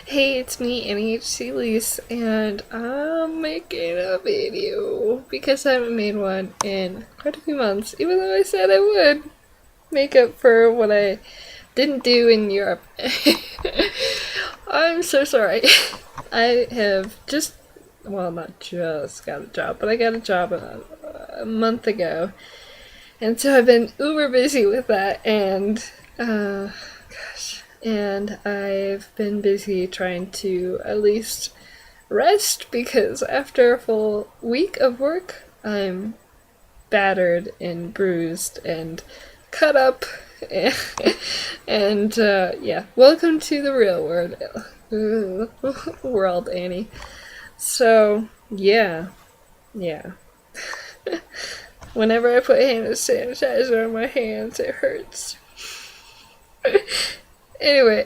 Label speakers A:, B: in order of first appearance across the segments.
A: Hey, it's me, NHC Lise, and I'm making a video because I haven't made one in quite a few months, even though I said I would make up for what I didn't do in Europe. I'm so sorry. I have just, well, not just got a job, but I got a job a month ago, and so I've been uber busy with that, and gosh, and I've been busy trying to at least rest because after a full week of work, I'm battered and bruised and cut up. And yeah, welcome to the real world, Annie. So yeah. Whenever I put hand sanitizer on my hands, it hurts. Anyway,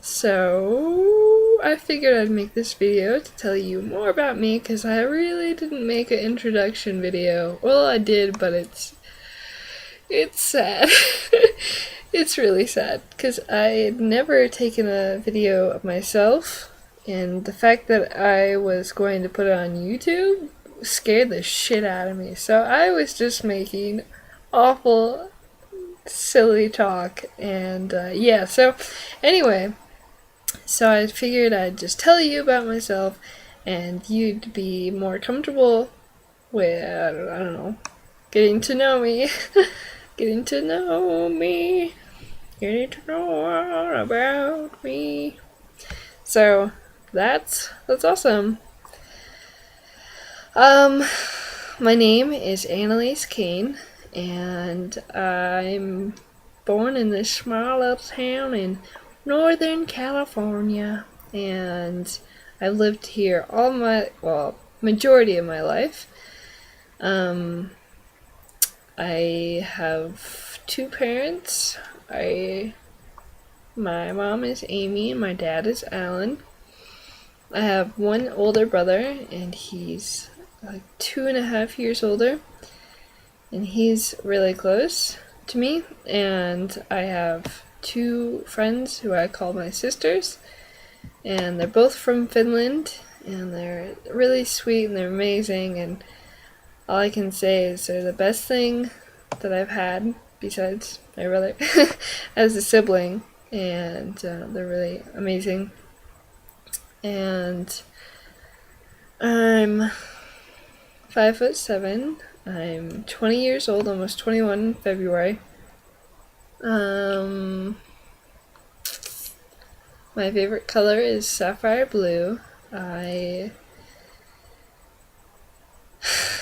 A: so I figured I'd make this video to tell you more about me because I really didn't make an introduction video. Well, I did, but it's sad. It's really sad because I had never taken a video of myself, and the fact that I was going to put it on YouTube scared the shit out of me. So I was just making awful silly talk, and yeah, so anyway, so I figured I'd just tell you about myself and you'd be more comfortable with, I don't know, getting to know me. Getting to know me, getting to know all about me. So that's awesome. My name is Annalise Kane, and I'm born in this small little town in Northern California, and I've lived here majority of my life. I have two parents. My mom is Amy and my dad is Alan. I have one older brother, and he's like 2.5 years older, and he's really close to me. And I have two friends who I call my sisters, and they're both from Finland, and they're really sweet and they're amazing, and all I can say is they're the best thing that I've had besides my brother as a sibling, and they're really amazing. And I'm 5'7". I'm 20 years old, almost 21 in February. My favorite color is sapphire blue. I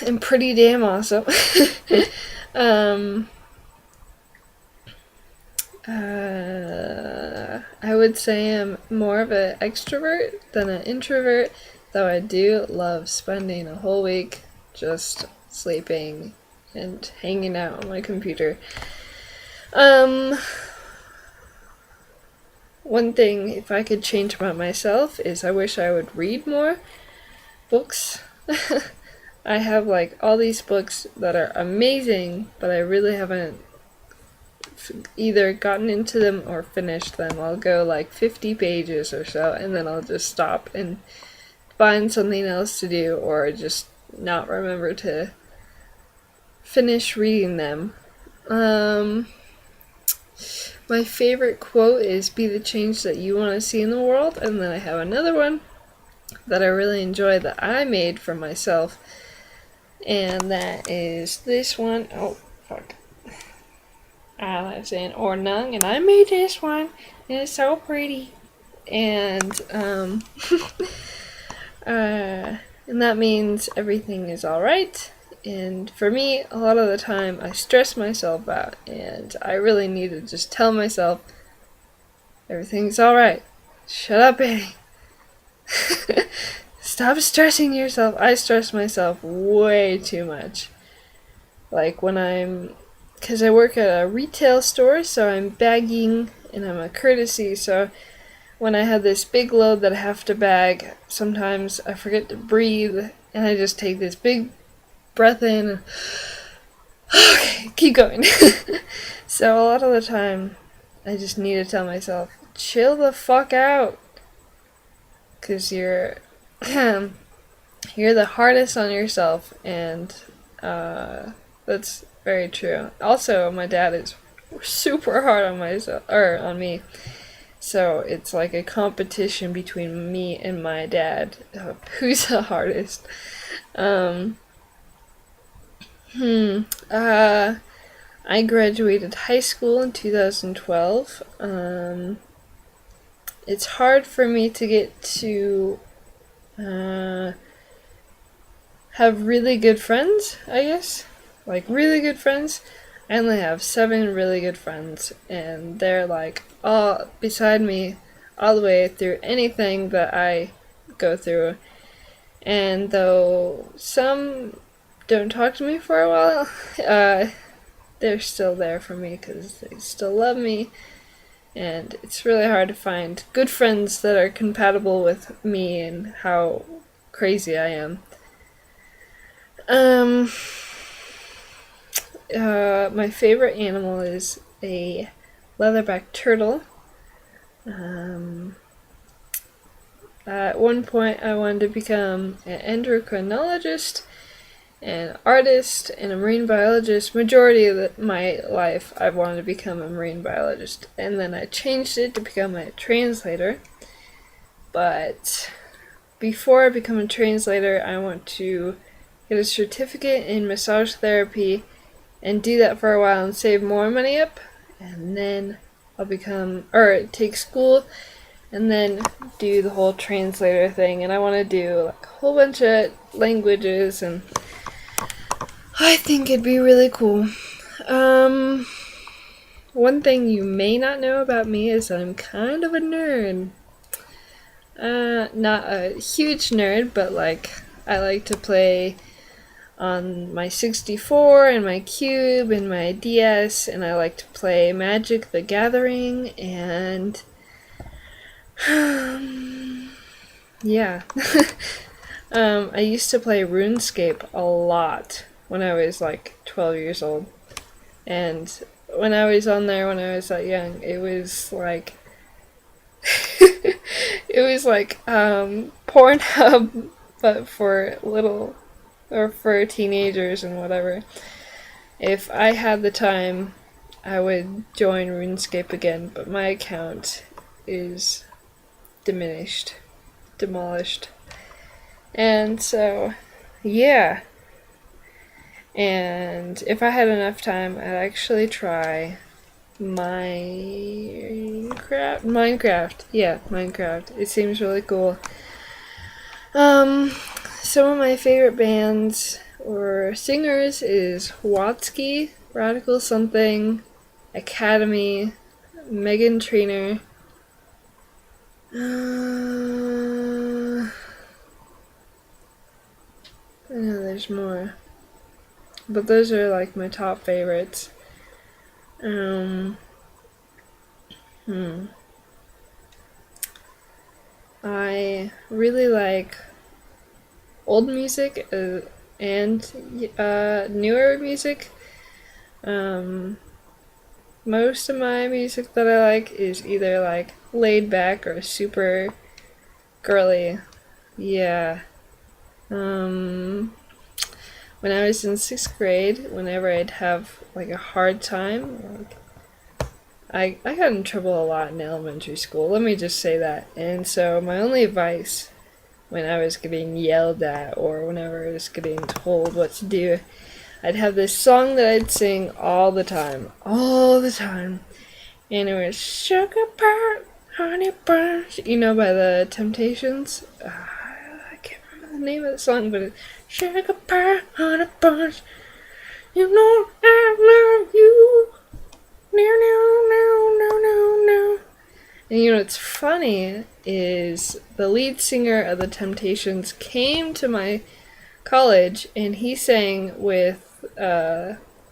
A: am pretty damn awesome. I would say I'm more of an extrovert than an introvert, though I do love spending a whole week just sleeping and hanging out on my computer. One thing, if I could change about myself, is I wish I would read more books. I have like all these books that are amazing, but I really haven't either gotten into them or finished them. I'll go like 50 pages or so, and then I'll just stop and find something else to do, or just not remember to finish reading them. My favorite quote is "Be the change that you want to see in the world," and then I have another one that I really enjoy that I made for myself, and that is this one. Oh, fuck. I was saying or nung, and I made this one, and it's so pretty. And and that means everything is alright. And for me, a lot of the time, I stress myself out, and I really need to just tell myself, everything's alright. Shut up, Annie. Stop stressing yourself. I stress myself way too much. Like because I work at a retail store, so I'm bagging and I'm a courtesy, so when I have this big load that I have to bag, sometimes I forget to breathe, and I just take this big breath in. Okay, keep going. So a lot of the time, I just need to tell myself, chill the fuck out. Because you're you're the hardest on yourself, and that's very true. Also, my dad is super hard on myself, or on me. So it's like a competition between me and my dad, who's the hardest. Um, hmm. I graduated high school in 2012. It's hard for me to get to uh, have really good friends, I guess. Like, really good friends. I only have 7 really good friends, and they're like all beside me all the way through anything that I go through. And though some don't talk to me for a while, they're still there for me because they still love me. And it's really hard to find good friends that are compatible with me and how crazy I am. Um, my favorite animal is a leatherback turtle. At one point, I wanted to become an endocrinologist, an artist, and a marine biologist. Majority of my life, I've wanted to become a marine biologist, and then I changed it to become a translator. But before I become a translator, I want to get a certificate in massage therapy and do that for a while and save more money up, and then I'll take school and then do the whole translator thing. And I want to do like a whole bunch of languages, and I think it'd be really cool. One thing you may not know about me is I'm kind of a nerd. Not a huge nerd, but like I like to play on my 64 and my Cube and my DS, and I like to play Magic the Gathering, and yeah. I used to play RuneScape a lot when I was like 12 years old. And when I was on there when I was that young, it was like it was like Pornhub, but for for teenagers and whatever. If I had the time, I would join RuneScape again, but my account is demolished. And so, yeah. And if I had enough time, I'd actually try Minecraft. Yeah, Minecraft. It seems really cool. Some of my favorite bands or singers is Watsky, Radical Something, Academy, Meghan Trainor. I know there's more, but those are like my top favorites. I really like old music and newer music. Most of my music that I like is either like laid back or super girly. Yeah. When I was in 6th grade, whenever I'd have like a hard time, like I got in trouble a lot in elementary school, let me just say that. And so my only advice when I was getting yelled at or whenever I was getting told what to do, I'd have this song that I'd sing all the time. And it was Sugar Pie, Honey Bunch, by the Temptations. I can't remember the name of the song, but it's Sugar Pie, Honey Bunch, you know I love you. No. And what's funny is the lead singer of the Temptations came to my college and he sang with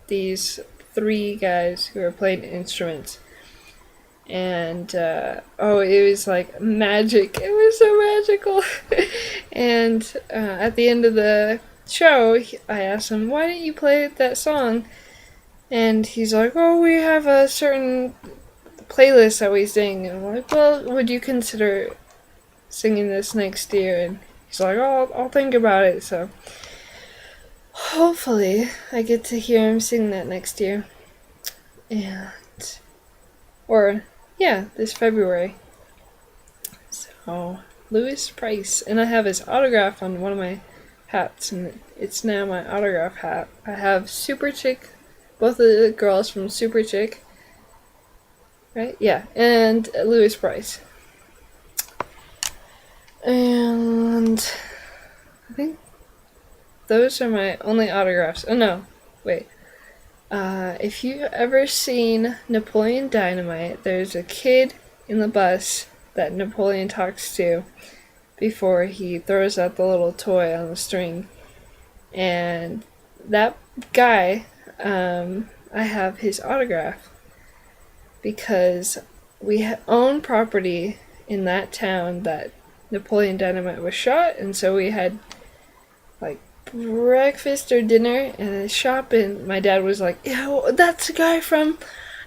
A: these 3 guys who were playing instruments. And it was like magic. It was so magical. And at the end of the show, I asked him, "Why didn't you play that song?" And he's like, "Oh, we have a certain playlist that we sing, and I'm like, well, would you consider singing this next year? And he's like, oh, I'll think about it. So hopefully I get to hear him sing that next year. And, or, yeah, this February. So, Louis Price. And I have his autograph on one of my hats, and it's now my autograph hat. I have Super Chick, both of the girls from Super Chick, right? Yeah, and Louis Price. And I think those are my only autographs. Oh no, wait. If you've ever seen Napoleon Dynamite, there's a kid in the bus that Napoleon talks to before he throws out the little toy on the string. And that guy, I have his autograph because we own property in that town that Napoleon Dynamite was shot, and so we had like breakfast or dinner in a shop, and my dad was like, yeah, well, that's the guy from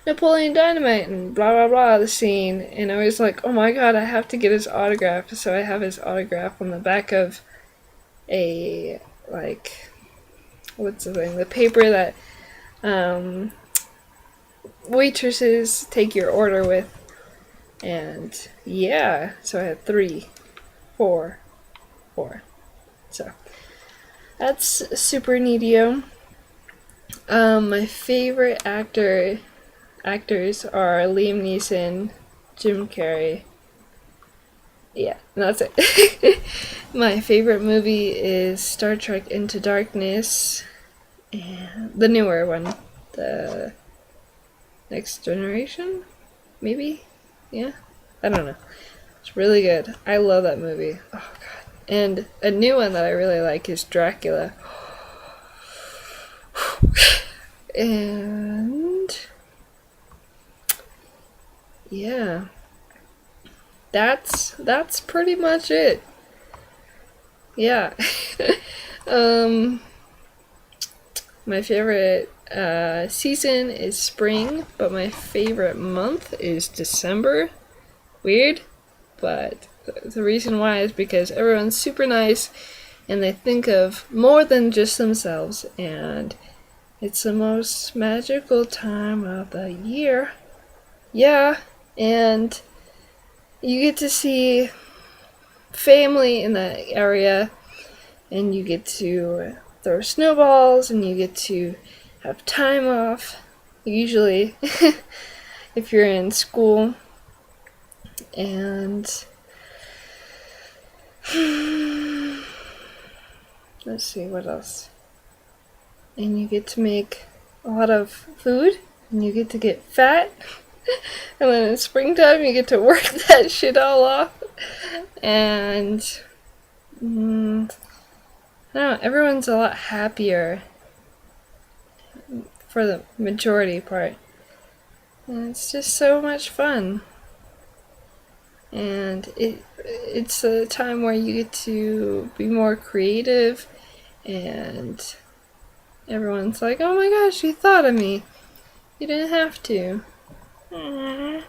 A: Napoleon Dynamite, and blah blah blah, the scene. And I was like, oh my god, I have to get his autograph. So I have his autograph on the back of a, like, what's the thing, the paper that waitresses take your order with. And yeah, so I had 4. So that's super neato. My favorite actors are Liam Neeson, Jim Carrey. Yeah, that's it. My favorite movie is Star Trek Into Darkness, and the newer one, the Next Generation, maybe? Yeah? I don't know. It's really good. I love that movie. Oh god. And a new one that I really like is Dracula. And yeah. That's pretty much it. Yeah. My favorite season is spring, but my favorite month is December. Weird, but the reason why is because everyone's super nice and they think of more than just themselves, and it's the most magical time of the year. Yeah, and you get to see family in that area, and you get to throw snowballs, and you get to have time off, usually, if you're in school. And let's see, what else? And you get to make a lot of food, and you get to get fat. And then in springtime, you get to work that shit all off. And I don't know, everyone's a lot happier for the majority part. And it's just so much fun. And it's a time where you get to be more creative, and everyone's like, oh my gosh, you thought of me. You didn't have to. Aww.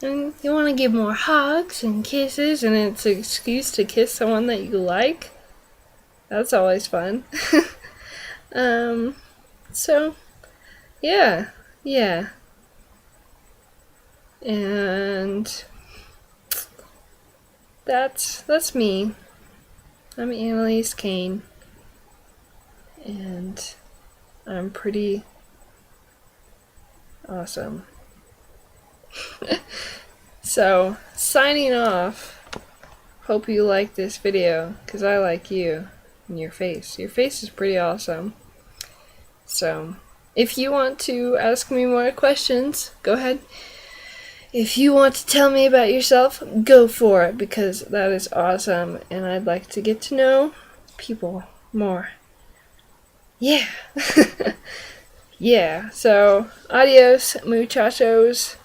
A: And you want to give more hugs and kisses, and it's an excuse to kiss someone that you like. That's always fun. So, yeah. And that's me. I'm Annalise Kane, and I'm pretty awesome. So, signing off. Hope you like this video, because I like you and your face. Your face is pretty awesome. So, if you want to ask me more questions, go ahead. If you want to tell me about yourself, go for it, because that is awesome, and I'd like to get to know people more. Yeah. Yeah, so adios, muchachos.